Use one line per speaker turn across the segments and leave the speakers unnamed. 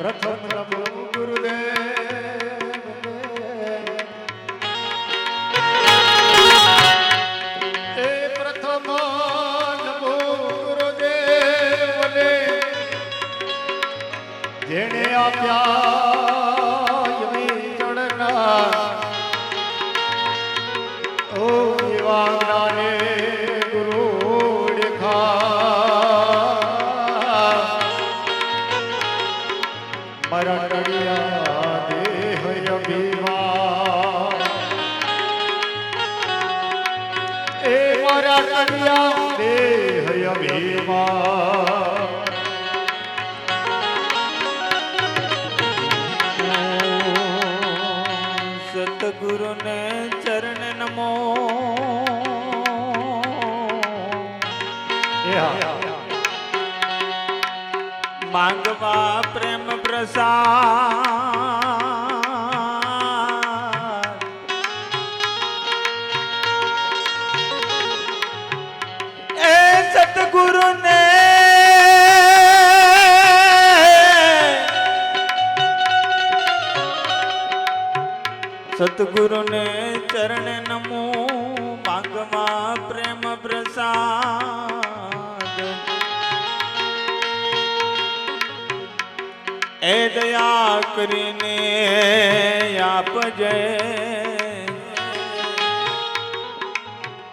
પ્રથમ નમો ગુરુદેવ એ પ્રથમ નમો ગુરુદેવને જેણે આપ્યા ચડના ઓ જીવાને ગુરુ મરણિયા દેહ અભિમાન એ મરણિયા દેહ અભિમાન
સતગુરુને ચરણ નમો માંગવા પ્રેમ પ્રસાદ એ સતગુરુને સતગુરુને ચરણ નમો માંગવા પ્રેમ પ્રસાદ એ દયા કરીને આપજે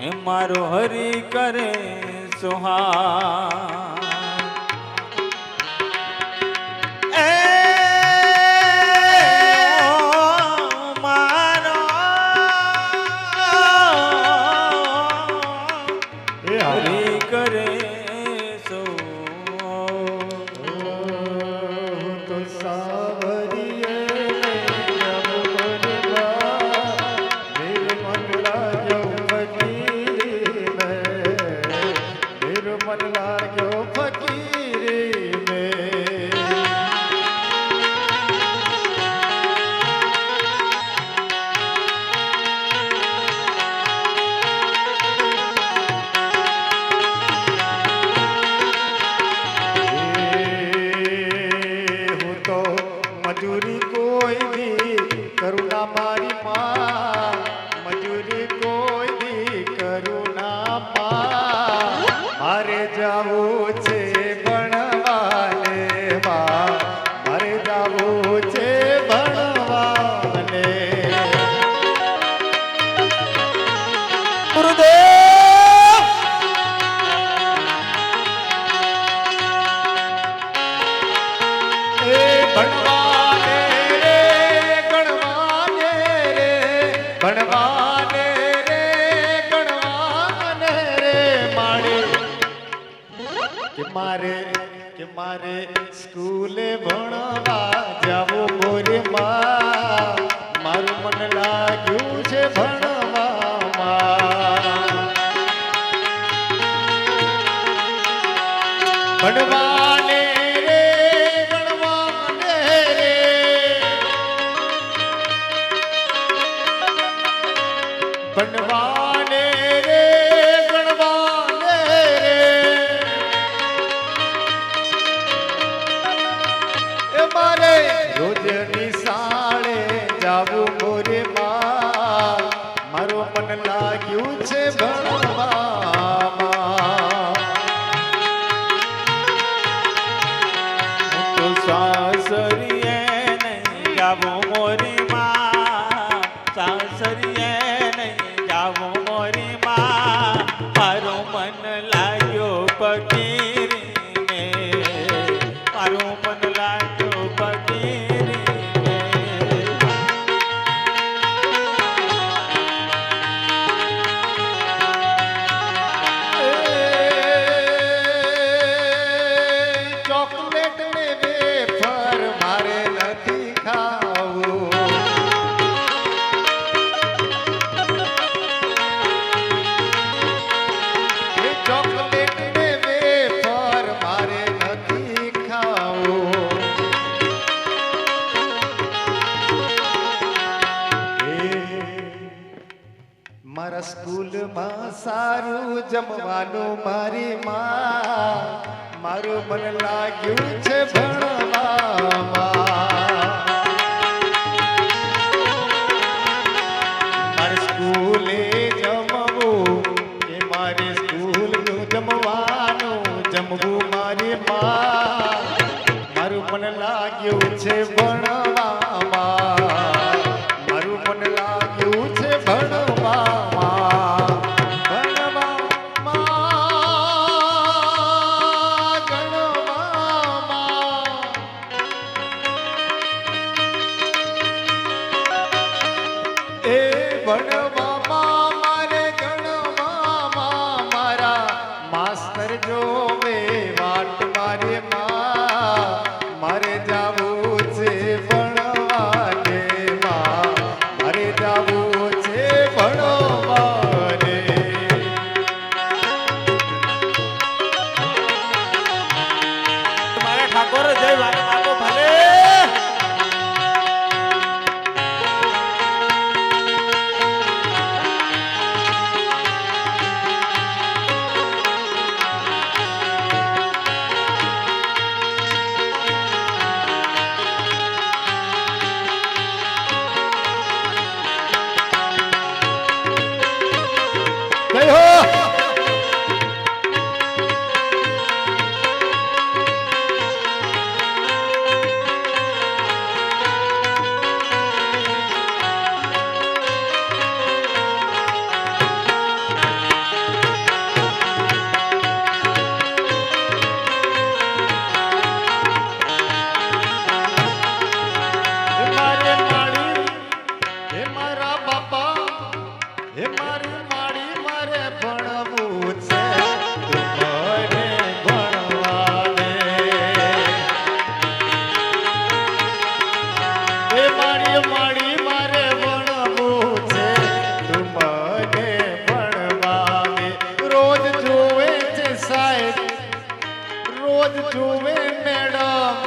એ મારો હરી કરે સુહાગ
મજૂરી કોઈ દી કરુણા મારી માં મજૂરી કોઈ દી કરુણા માં મારે જાવું છે ભણવાને મારે જાવું છે ભણવાને ગુરુદેવ એ ભણવા ભણવાને રે મારે કે મારે સ્કૂલે ભણવા જાવું મોરે માં મારું મન લાગ્યું છે ભણવામાં ભણવાને ભણવાને રે ભણવાને રે એ મારે રોજ નિશાળે જાવું મોરે માં મારું મન લાગ્યું છે ભણવામાં
તો સાસરીએ નહીં જાવું મોરી માં સાસરીએ મોરી માં મારું મન લાગ્યો પકીરીને મારું મન લાગ્યો પકીરીને
ચોકલેટ ને વેફર મારે નથી ખાવું ચોકલેટ ને વેફર મારે નથી ખાવું મારા સ્કૂલમાં સારું જમવાનું મારી માં મારું મન લાગ્યું છે ભણવામાં ભણવામાં મારે ગણવામાં મારા માસ્તર જોવે વાટ મારે મારે જાવું છે ભણવાને મારે જાવું છે ભણવાને.
મારા ઠાકોર જય મારા બાપો ભલે.
જય હો. હે મારે માળી, હે મારા બાપા, હે મારી માળી, મારે ભણવું છે તું મને ભણવા દે. હે મારી માળી, મારે ભણવું છે તું મને ભણવા દે. રોજ જોવે છે સાહેબ, રોજ જોવે મેડમ,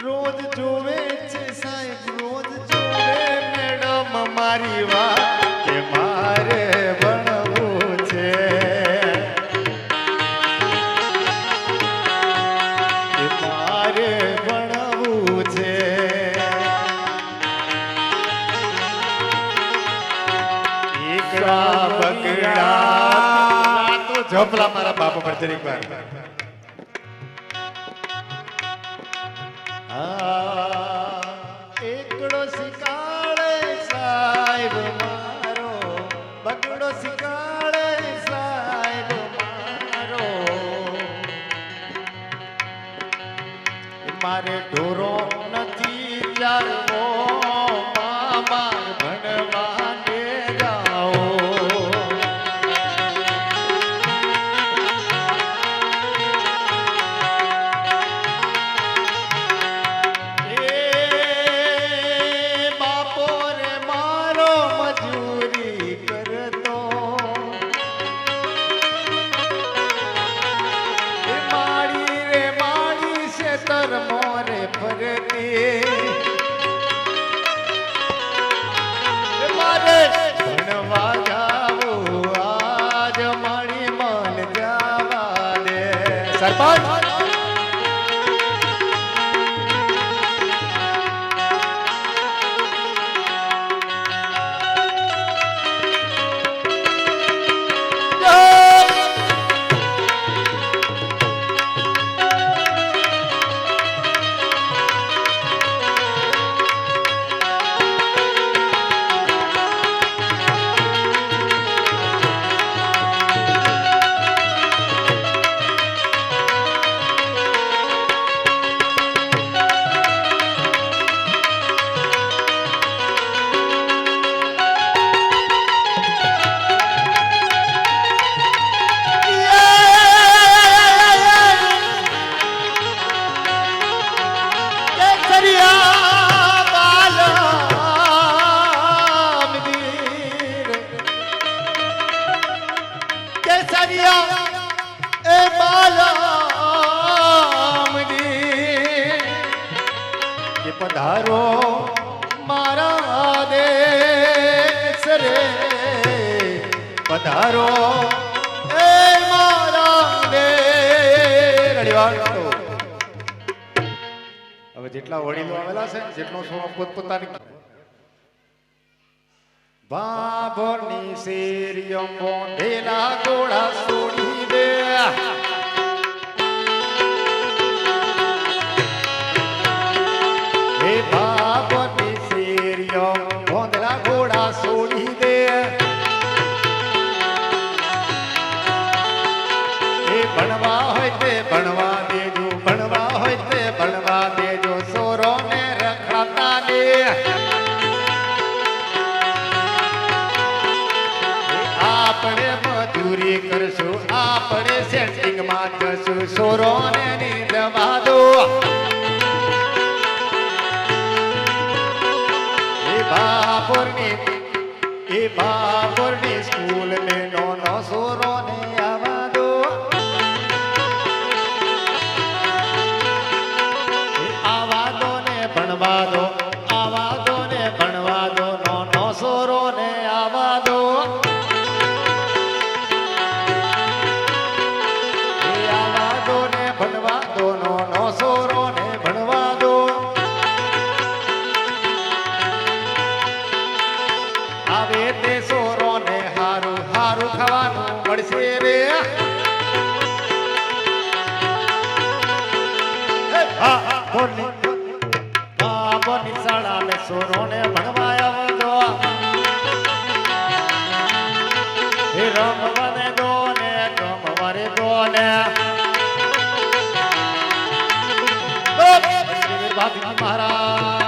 રોજ જોવે છે સાહેબ, રોજ જોવે મેડમ મારી વાત કે મારે ભણવું છે, કે મારે ભણવું છે. એકડા બગડા તો ઝપલા મારા બાપા પર જરીક વાર. એકડો શિકાળે સાહેબ મારો, બગડો શિકાળે સાહેબ મારો. મારે ઢોરો નથી ચાલવો મામા ભણવાને જાઓ. મોરે ફરતી મારે ભણવા જાવું આજ મારી મન જવા દે. સરપંચ પધારો મારા દેશ રે, પધારો એ મારા દેશ. હવે જેટલા વડીલો આવેલા છે, જેટલો સોનો પોતપોતાની બાભની શેરીઓ બોંધેલા ગોળા છોડી દે. હે બાભની શેરીઓ બોંધેલા ગોળા છોડી દે. એ ભણવા હોય તે ભણવા દેજો, ભણવા હોય તે ભણવા દેજો, સોરો ને રખડતા દે. મસ્તી કરશું આપણે સેટિંગમાં જશું સોરોને નીંદવા દો એ બાપુરની સ્કૂલ મેં નો સોરોને આવા દો આવા દો ને ભણવા દો આવા દો ને ભણવા દો નો સોરોને આવા દો આવા દો ને ભણવા દો નો સોરોને ભણવા દો આવે તે સોરોને હારું હારું ખાવાનું મળશે રે બોની શાળા મેં સોરોને ભણવા આવજો હે રમવાને દો ને ગમવારે દો ને ભાભી મહારાજ